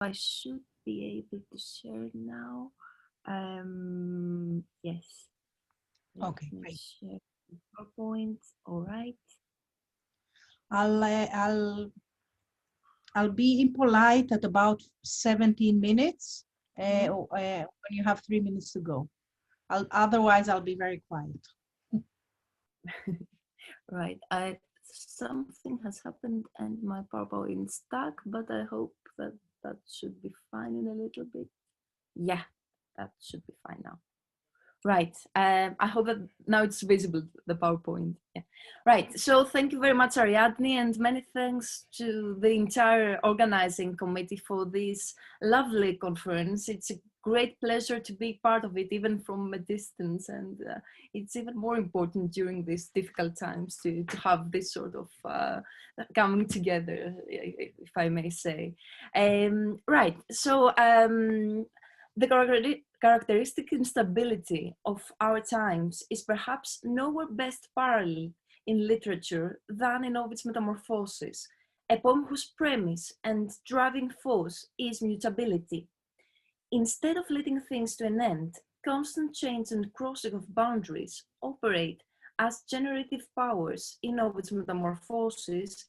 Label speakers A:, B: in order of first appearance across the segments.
A: I should be able to share now. Yes.
B: Okay,
A: Let me
B: great.
A: share the PowerPoint. All right.
B: I'll be impolite at about 17 minutes when you have 3 minutes to go. Otherwise, I'll be very quiet.
A: Right. Something has happened and my PowerPoint is stuck, but I hope that that should be fine in a little bit. Yeah, that should be fine now. Right. I hope that now it's visible, the PowerPoint. Yeah. Right. So thank you very much, Ariadne, and many thanks to the entire organizing committee for this lovely conference. It's a great pleasure to be part of it, even from a distance. And it's even more important during these difficult times to have this sort of coming together, if I may say. Right. So the characteristic instability of our times is perhaps nowhere best paralleled in literature than in Ovid's Metamorphoses, a poem whose premise and driving force is mutability. Instead of letting things to an end, constant change and crossing of boundaries operate as generative powers in Ovid's Metamorphoses,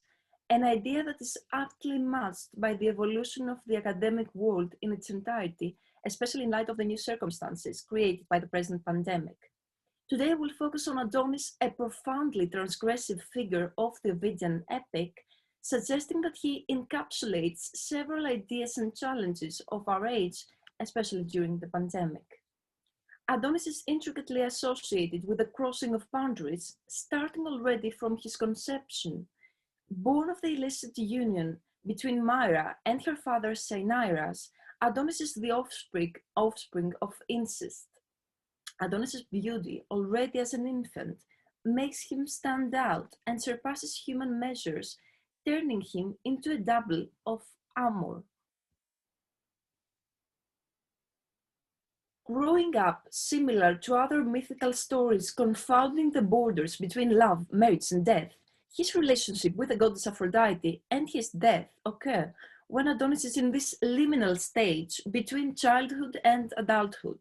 A: an idea that is aptly matched by the evolution of the academic world in its entirety, especially in light of the new circumstances created by the present pandemic. Today we'll focus on Adonis, a profoundly transgressive figure of the Ovidian epic, suggesting that he encapsulates several ideas and challenges of our age, especially during the pandemic. Adonis is intricately associated with the crossing of boundaries, starting already from his conception. Born of the illicit union between Myra and her father Cinyras, Adonis is the offspring of incest. Adonis's beauty, already as an infant, makes him stand out and surpasses human measures, turning him into a double of Amor. Growing up similar to other mythical stories confounding the borders between love, marriage, and death, his relationship with the goddess Aphrodite and his death occur when Adonis is in this liminal stage between childhood and adulthood.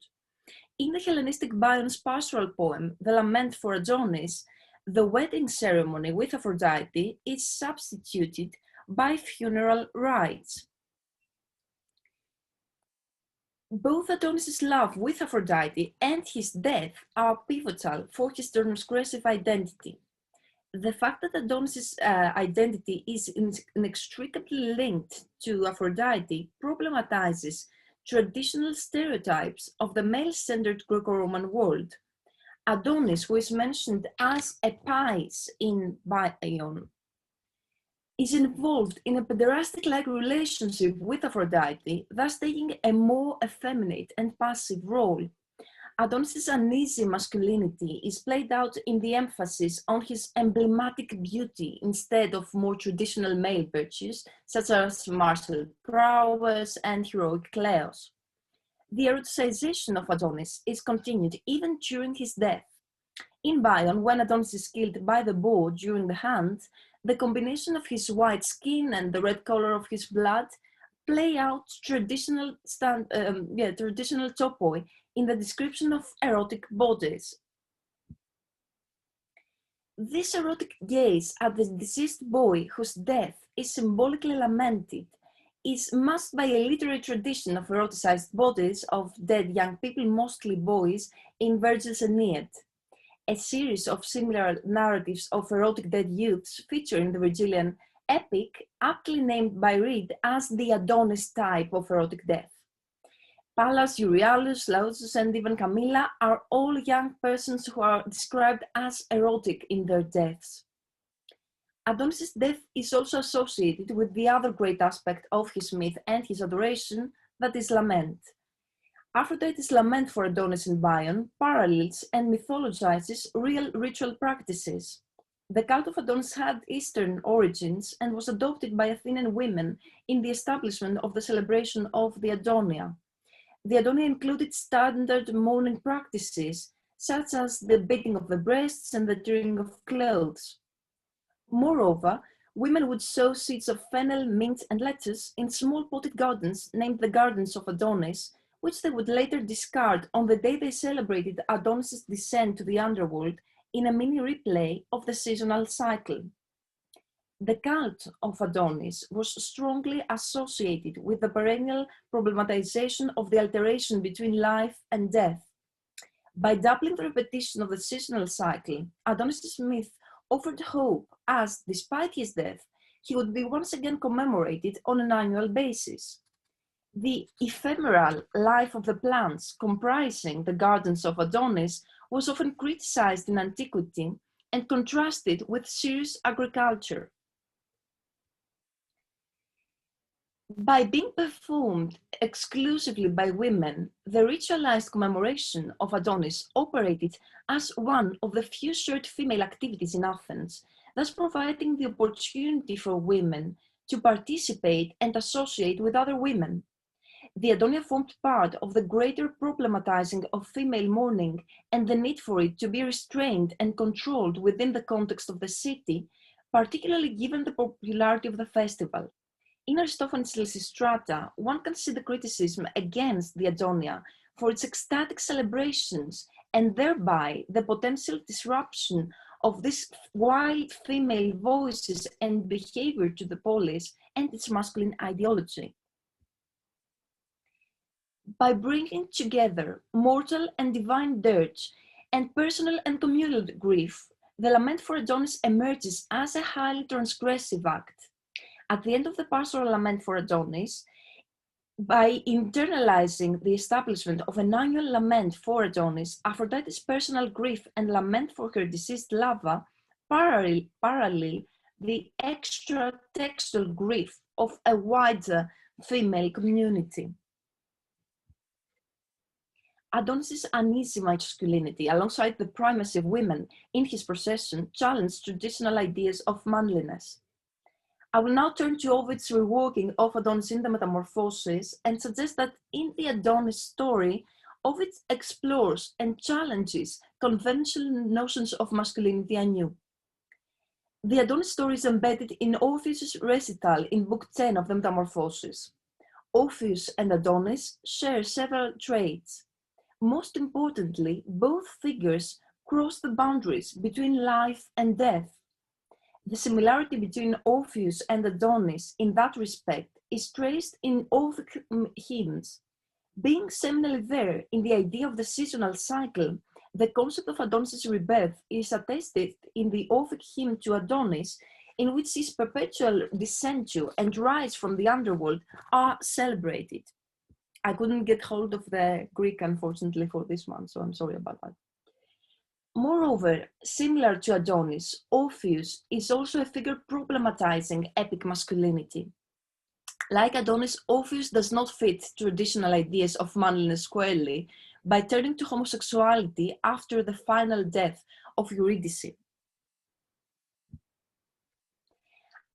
A: In the Hellenistic Bion's pastoral poem, the Lament for Adonis, the wedding ceremony with Aphrodite is substituted by funeral rites. Both Adonis's love with Aphrodite and his death are pivotal for his transgressive identity. The fact that Adonis's identity is inextricably linked to Aphrodite problematizes traditional stereotypes of the male-centered Greco-Roman world. Adonis, who is mentioned as a pais in Bion, is involved in a pederastic-like relationship with Aphrodite, thus taking a more effeminate and passive role. Adonis's uneasy masculinity is played out in the emphasis on his emblematic beauty instead of more traditional male virtues, such as martial prowess and heroic kleos. The eroticization of Adonis is continued even during his death. In Bion, when Adonis is killed by the bow during the hunt, the combination of his white skin and the red color of his blood play out traditional topoi in the description of erotic bodies. This erotic gaze at the deceased boy whose death is symbolically lamented is masked by a literary tradition of eroticized bodies of dead young people, mostly boys, in Virgil's Aeneid. A series of similar narratives of erotic dead youths feature in the Virgilian epic, aptly named by Reed as the Adonis type of erotic death. Pallas, Euryalus, Lausus, and even Camilla are all young persons who are described as erotic in their deaths. Adonis's death is also associated with the other great aspect of his myth and his adoration, that is lament. Aphrodite's lament for Adonis in Bion parallels and mythologizes real ritual practices. The cult of Adonis had Eastern origins and was adopted by Athenian women in the establishment of the celebration of the Adonia. The Adonia included standard mourning practices, such as the beating of the breasts and the tearing of clothes. Moreover, Women would sow seeds of fennel, mint, and lettuce in small potted gardens named the Gardens of Adonis, which they would later discard on the day they celebrated Adonis' descent to the underworld in a mini replay of the seasonal cycle. The cult of Adonis was strongly associated with the perennial problematization of the alteration between life and death. By doubling the repetition of the seasonal cycle, Adonis' myth offered hope as, despite his death, he would be once again commemorated on an annual basis. The ephemeral life of the plants comprising the Gardens of Adonis was often criticized in antiquity and contrasted with serious agriculture. By being performed exclusively by women, the ritualized commemoration of Adonis operated as one of the few shared female activities in Athens, thus providing the opportunity for women to participate and associate with other women. The Adonia formed part of the greater problematizing of female mourning and the need for it to be restrained and controlled within the context of the city, particularly given the popularity of the festival. In Aristophanes' Lysistrata, one can see the criticism against the Adonia for its ecstatic celebrations and thereby the potential disruption of these wild female voices and behavior to the polis and its masculine ideology. By bringing together mortal and divine dirge and personal and communal grief, the lament for Adonis emerges as a highly transgressive act. At the end of the pastoral lament for Adonis, by internalizing the establishment of an annual lament for Adonis, Aphrodite's personal grief and lament for her deceased lover parallel the extra-textual grief of a wider female community. Adonis' uneasy masculinity, alongside the primacy of women in his procession, challenged traditional ideas of manliness. I will now turn to Ovid's reworking of Adonis in the Metamorphoses and suggest that in the Adonis story, Ovid explores and challenges conventional notions of masculinity anew. The Adonis story is embedded in Orpheus' recital in Book 10 of the Metamorphoses. Orpheus and Adonis share several traits. Most importantly, both figures cross the boundaries between life and death. The similarity between Orpheus and Adonis in that respect is traced in Orphic hymns. Being seminally there in the idea of the seasonal cycle, the concept of Adonis' rebirth is attested in the Orphic hymn to Adonis, in which his perpetual descent to and rise from the underworld are celebrated. I couldn't get hold of the Greek, unfortunately, for this one, so I'm sorry about that. Moreover, similar to Adonis, Orpheus is also a figure problematizing epic masculinity. Like Adonis, Orpheus does not fit traditional ideas of manliness squarely by turning to homosexuality after the final death of Eurydice.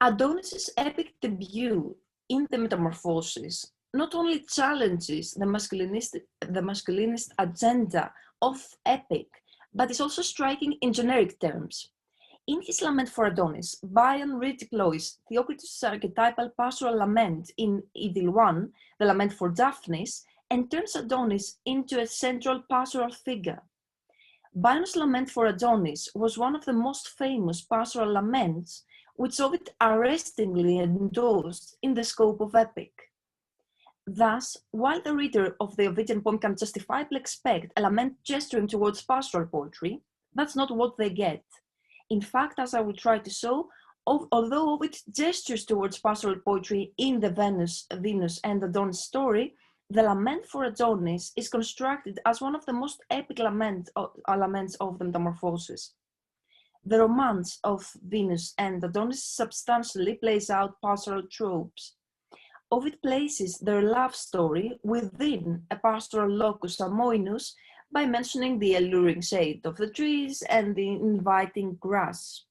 A: Adonis' epic debut in the Metamorphoses not only challenges the masculinist agenda of epic, but is also striking in generic terms. In his lament for Adonis, Bion redeploys Theocritus' archetypal pastoral lament in Idyll 1, the lament for Daphnis, and turns Adonis into a central pastoral figure. Bion's lament for Adonis was one of the most famous pastoral laments, which Ovid arrestingly endorsed in the scope of epic. Thus, while the reader of the Ovidian poem can justifiably expect a lament gesturing towards pastoral poetry, that's not what they get. In fact, as I will try to show, although Ovid gestures towards pastoral poetry in the Venus and Adonis story, the lament for Adonis is constructed as one of the most epic laments of the Metamorphoses. The romance of Venus and Adonis substantially plays out pastoral tropes. Ovid places their love story within a pastoral locus amoenus by mentioning the alluring shade of the trees and the inviting grass.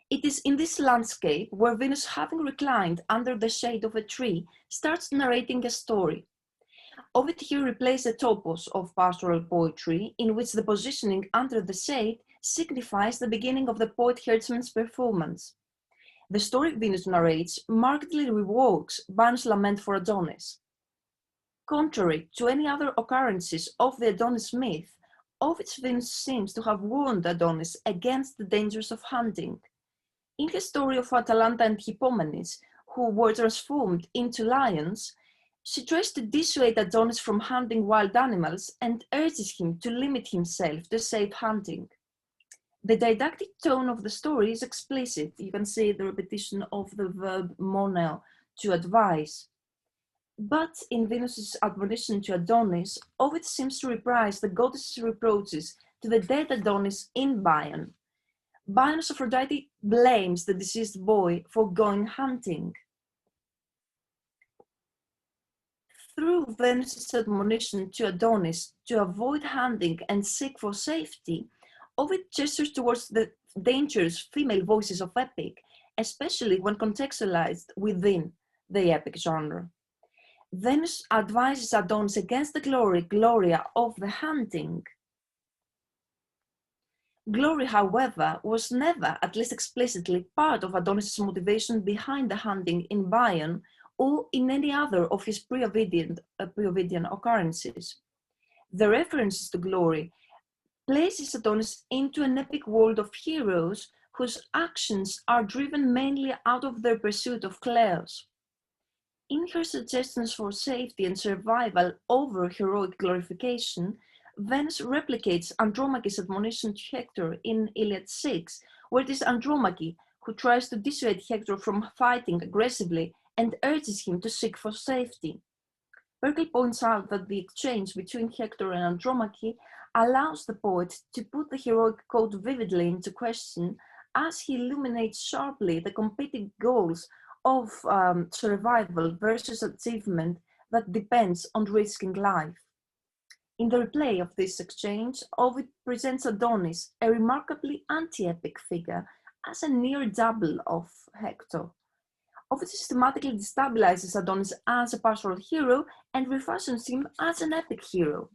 A: It is in this landscape where Venus, having reclined under the shade of a tree, starts narrating a story. Ovid here replaces a topos of pastoral poetry in which the positioning under the shade signifies the beginning of the poet herdsman's performance. The story Venus narrates markedly revokes Bion's lament for Adonis. Contrary to any other occurrences of the Adonis myth, Ovid's Venus seems to have warned Adonis against the dangers of hunting. In his story of Atalanta and Hippomenes, who were transformed into lions, she tries to dissuade Adonis from hunting wild animals and urges him to limit himself to safe hunting. The didactic tone of the story is explicit. You can see the repetition of the verb moneo, to advise. But in Venus's admonition to Adonis, Ovid seems to reprise the goddess's reproaches to the dead Adonis in Bion. Bion's Aphrodite blames the deceased boy for going hunting. Through Venus's admonition to Adonis to avoid hunting and seek for safety, Ovid gestures towards the dangerous female voices of epic, especially when contextualized within the epic genre. Venus advises Adonis against the gloria of the hunting. Glory, however, was never, at least explicitly, part of Adonis' motivation behind the hunting in Bion or in any other of his pre-Ovidian occurrences. The references to glory places Adonis into an epic world of heroes whose actions are driven mainly out of their pursuit of kleos. In her suggestions for safety and survival over heroic glorification, Venus replicates Andromache's admonition to Hector in Iliad 6, where it is Andromache who tries to dissuade Hector from fighting aggressively and urges him to seek for safety. Berkeley points out that the exchange between Hector and Andromache allows the poet to put the heroic code vividly into question as he illuminates sharply the competing goals of survival versus achievement that depends on risking life. In the replay of this exchange, Ovid presents Adonis, a remarkably anti-epic figure, as a near double of Hector. Ovid systematically destabilizes Adonis as a pastoral hero and refashions him as an epic hero.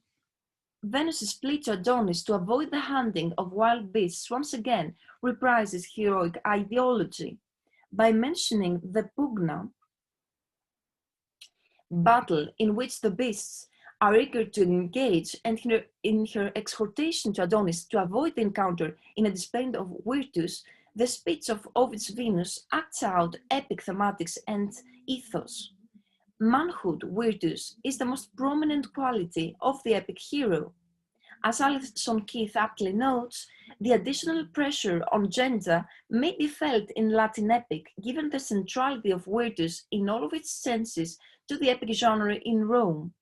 A: Venus's plea to Adonis to avoid the hunting of wild beasts once again reprises heroic ideology by mentioning the pugna battle in which the beasts are eager to engage, and in her exhortation to Adonis to avoid the encounter in a display of virtus, the speech of Ovid's Venus acts out epic thematics and ethos. Manhood, virtus, is the most prominent quality of the epic hero. As Alison Keith aptly notes, the additional pressure on gender may be felt in Latin epic, given the centrality of virtus in all of its senses to the epic genre in Rome.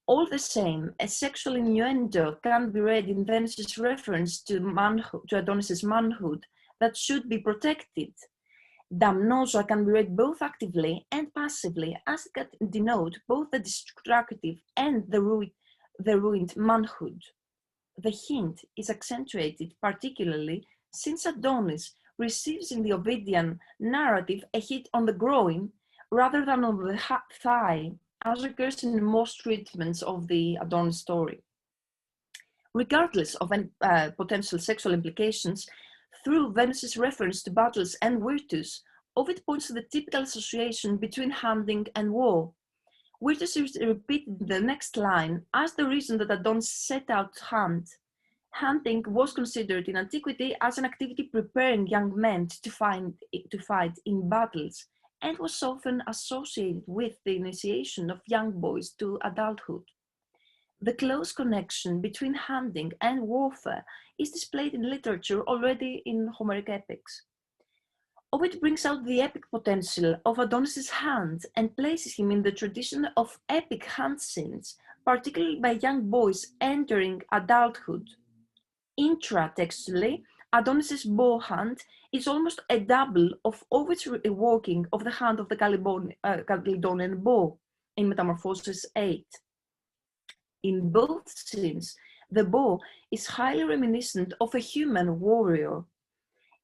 A: All the same, a sexual innuendo can be read in Venus's reference to Adonis's manhood that should be protected. Damnosa can be read both actively and passively, as it can denote both the destructive and the ruined manhood. The hint is accentuated particularly since Adonis receives in the Ovidian narrative a hit on the groin rather than on the thigh, as occurs in most treatments of the Adonis story. Regardless of any potential sexual implications, through Venus's reference to battles and virtus, Ovid points to the typical association between hunting and war. Virtus is repeated in the next line as the reason that Adonis set out to hunt. Hunting was considered in antiquity as an activity preparing young men to fight in battles, and was often associated with the initiation of young boys to adulthood. The close connection between hunting and warfare is displayed in literature already in Homeric epics. Ovid brings out the epic potential of Adonis's hunt and places him in the tradition of epic hunt scenes, particularly by young boys entering adulthood. Intratextually, Adonis's bow hunt is almost a double of Ovid's evoking of the hunt of the Calydonian bow in Metamorphoses 8. In both scenes, the bow is highly reminiscent of a human warrior.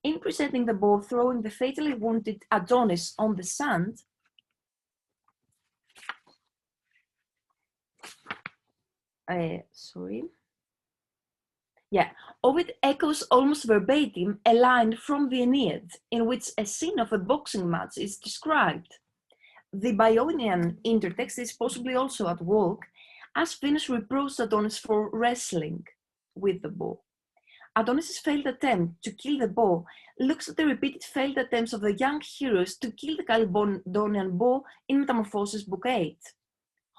A: In presenting the bow throwing the fatally wounded Adonis on the sand, Yeah, Ovid echoes almost verbatim a line from the Aeneid, in which a scene of a boxing match is described. The Bionian intertext is possibly also at work, as Venus reproached Adonis for wrestling with the bow. Adonis' failed attempt to kill the bow looks at the repeated failed attempts of the young heroes to kill the Caledonian bow in Metamorphoses Book 8.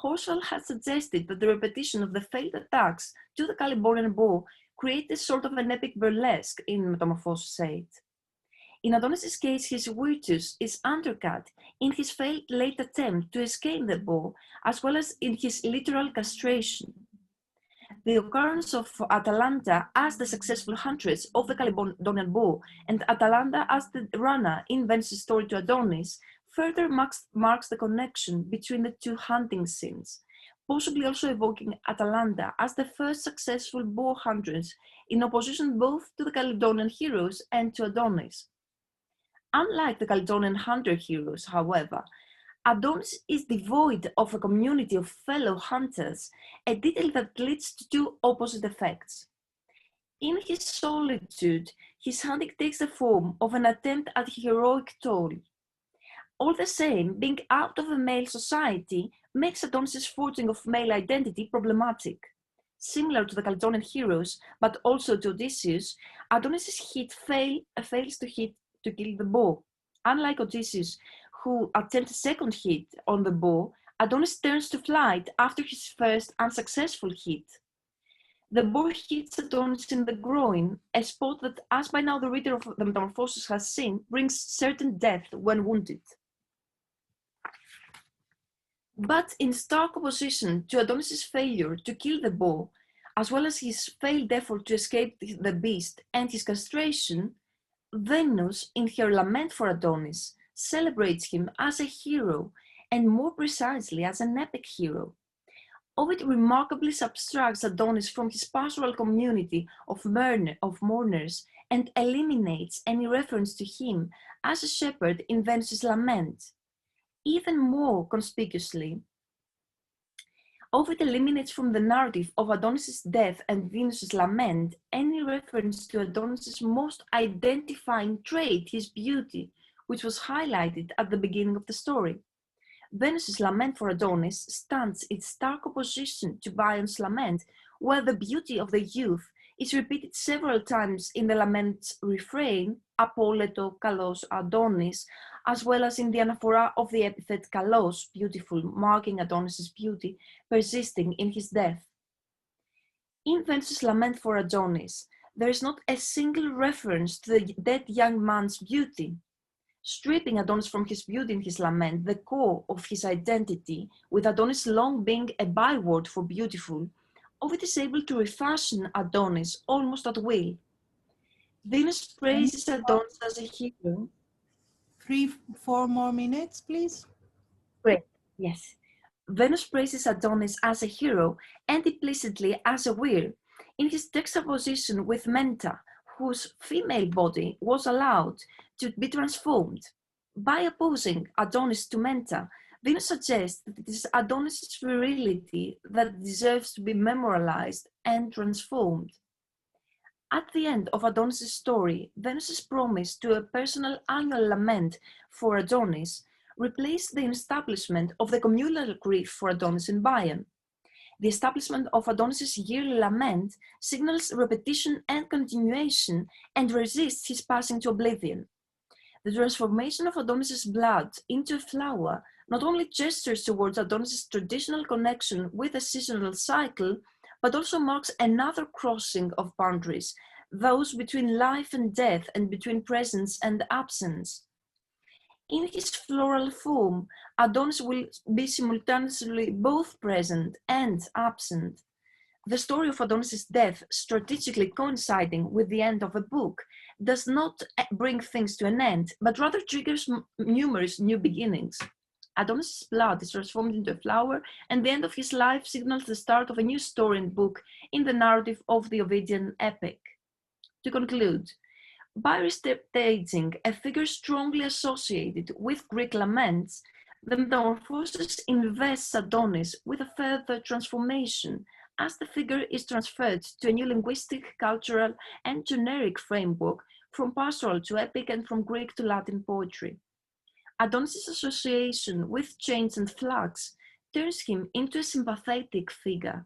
A: Horsfall has suggested that the repetition of the failed attacks to the Caledonian bow creates a sort of an epic burlesque in Metamorphoses 8. In Adonis' case, his virtues is undercut in his failed late attempt to escape the bow, as well as in his literal castration. The occurrence of Atalanta as the successful huntress of the Caledonian bow and Atalanta as the runner in Venus' story to Adonis further marks the connection between the two hunting scenes, possibly also evoking Atalanta as the first successful bow huntress in opposition both to the Caledonian heroes and to Adonis. Unlike the Caledonian hunter heroes, however, Adonis is devoid of a community of fellow hunters, a detail that leads to two opposite effects. In his solitude, his hunting takes the form of an attempt at heroic toil. All the same, being out of a male society makes Adonis' forging of male identity problematic. Similar to the Caledonian heroes, but also to Odysseus, Adonis' hit fails to kill the bow. Unlike Odysseus, who attempts a second hit on the bow, Adonis turns to flight after his first unsuccessful hit. The bow hits Adonis in the groin, a spot that, as by now the reader of the Metamorphoses has seen, brings certain death when wounded. But in stark opposition to Adonis' failure to kill the bow, as well as his failed effort to escape the beast and his castration, Venus, in her lament for Adonis, celebrates him as a hero, and more precisely as an epic hero. Ovid remarkably subtracts Adonis from his pastoral community of mourners and eliminates any reference to him as a shepherd in Venus' lament. Even more conspicuously, Ovid eliminates from the narrative of Adonis' death and Venus' lament any reference to Adonis' most identifying trait, his beauty, which was highlighted at the beginning of the story. Venus' lament for Adonis stands in stark opposition to Bion's lament, where the beauty of the youth is repeated several times in the lament's refrain, Apolleto kalos Adonis, as well as in the anaphora of the epithet kalos, beautiful, marking Adonis' beauty, persisting in his death. In Venus' lament for Adonis, there is not a single reference to the dead young man's beauty. Stripping Adonis from his beauty in his lament, the core of his identity, with Adonis long being a byword for beautiful, Ovid is able to refashion Adonis almost at will. Venus praises Adonis as a hero.
B: 3-4 more minutes, please.
A: Great, yes. Venus praises Adonis as a hero and implicitly as a weir in his juxtaposition with Menta, whose female body was allowed to be transformed. By opposing Adonis to Menta, Venus suggests that it is Adonis' virility that deserves to be memorialized and transformed. At the end of Adonis' story, Venus' promise to a personal annual lament for Adonis replaced the establishment of the communal grief for Adonis in Bion. The establishment of Adonis' yearly lament signals repetition and continuation and resists his passing to oblivion. The transformation of Adonis' blood into a flower not only gestures towards Adonis' traditional connection with the seasonal cycle, but also marks another crossing of boundaries, those between life and death and between presence and absence. In his floral form, Adonis will be simultaneously both present and absent. The story of Adonis' death, strategically coinciding with the end of a book, does not bring things to an end, but rather triggers numerous new beginnings. Adonis' blood is transformed into a flower, and the end of his life signals the start of a new story and book in the narrative of the Ovidian epic. To conclude, by restaging a figure strongly associated with Greek laments, the Metamorphoses invests Adonis with a further transformation, as the figure is transferred to a new linguistic, cultural, and generic framework from pastoral to epic and from Greek to Latin poetry. Adonis' association with chains and flags turns him into a sympathetic figure.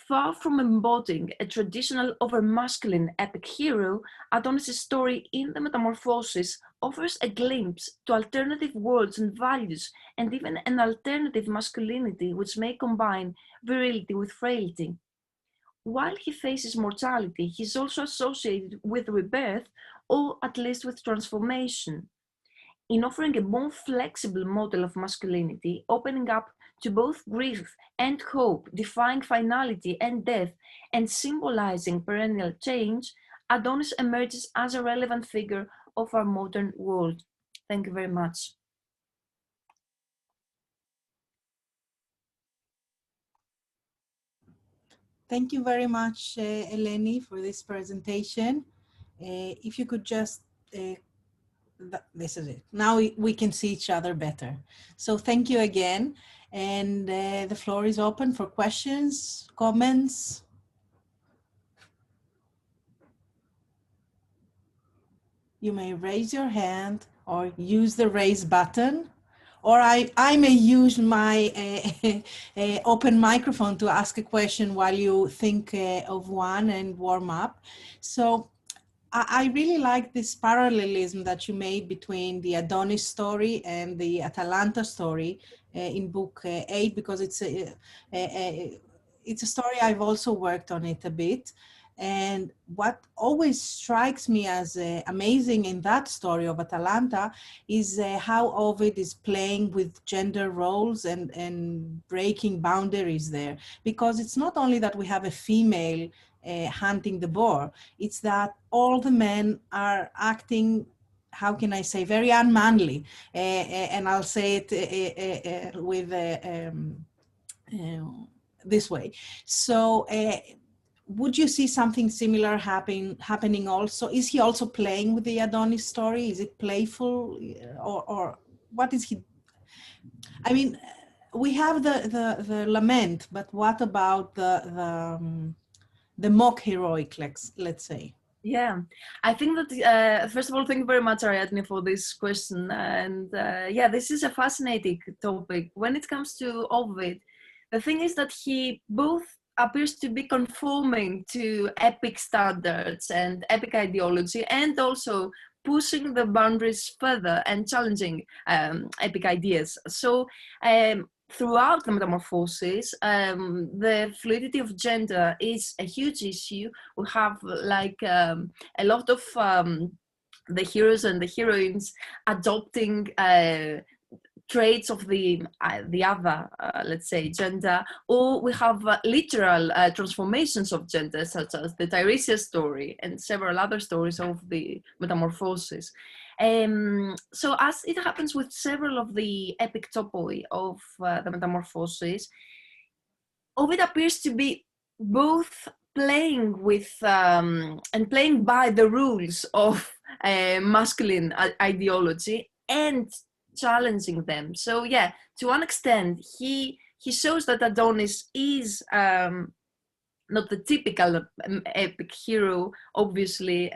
A: Far from embodying a traditional over-masculine epic hero, Adonis' story in the Metamorphoses offers a glimpse to alternative worlds and values, and even an alternative masculinity which may combine virility with frailty. While he faces mortality, he is also associated with rebirth, or at least with transformation. In offering a more flexible model of masculinity, opening up to both grief and hope, defying finality and death, and symbolizing perennial change, Adonis emerges as a relevant figure of our modern world. Thank you very much.
B: Thank you very much, ELENI, for this presentation. If you could just, this is it. Now we can see each other better. So thank you again. And the floor is open for questions, comments. You may raise your hand or use the raise button, or I may use my open microphone to ask a question while you think of one and warm up. So I really like this parallelism that you made between the Adonis story and the Atalanta story in book 8, because it's a story I've also worked on it a bit. And what always strikes me as amazing in that story of Atalanta is how Ovid is playing with gender roles and breaking boundaries there. Because it's not only that we have a female hunting the boar, it's that all the men are acting, how can I say, very unmanly. And I'll say it with this way. So would you see something similar happening also? Is he also playing with the Adonis story? Is it playful, or what is he? I mean, we have the lament, but what about the mock heroic, let's say?
A: Yeah, I think that, first of all, thank you very much, Ariadne, for this question. And yeah, this is a fascinating topic. When it comes to Ovid, the thing is that he both appears to be conforming to epic standards and epic ideology, and also pushing the boundaries further and challenging epic ideas. So throughout the Metamorphoses, the fluidity of gender is a huge issue. We have like a lot of the heroes and the heroines adopting traits of the other, let's say, gender, or we have literal transformations of gender, such as the Tiresias story and several other stories of the Metamorphoses. So as it happens with several of the epic topoi of the Metamorphoses, Ovid appears to be both playing with and playing by the rules of masculine ideology and challenging them. So yeah, to one extent, he shows that Adonis is not the typical epic hero, obviously,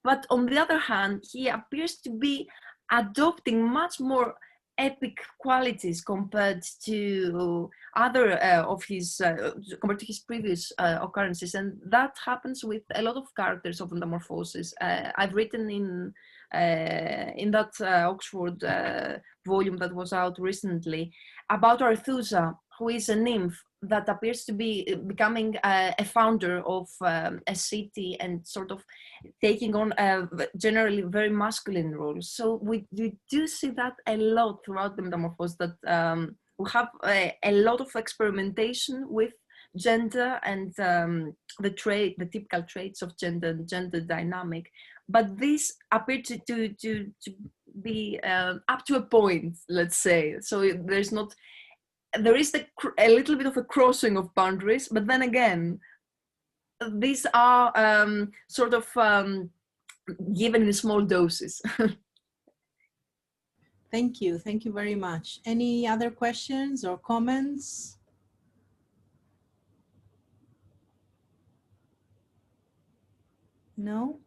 A: but on the other hand, he appears to be adopting much more epic qualities compared to other of his compared to his previous occurrences, and that happens with a lot of characters of Metamorphoses. I've written in that Oxford volume that was out recently about Arethusa, who is a nymph that appears to be becoming a founder of a city and sort of taking on generally very masculine roles. So we do see that a lot throughout the Metamorphoses, that we have a lot of experimentation with gender and the typical traits of gender and gender dynamic. But these appear to be up to a point, let's say. So there is a little bit of a crossing of boundaries, but then again, these are sort of given in small doses.
B: Thank you very much. Any other questions or comments? No?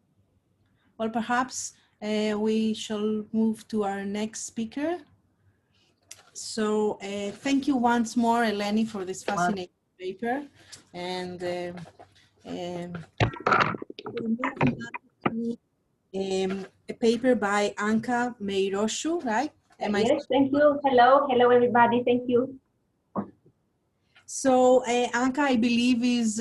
B: Well, perhaps we shall move to our next speaker. So thank you once more, ELENI, for this fascinating paper. And we'll move now to a paper by Anka Meiroshu, right?
C: Yes, thank you. Hello, hello everybody. Thank you.
B: So Anka, I believe, is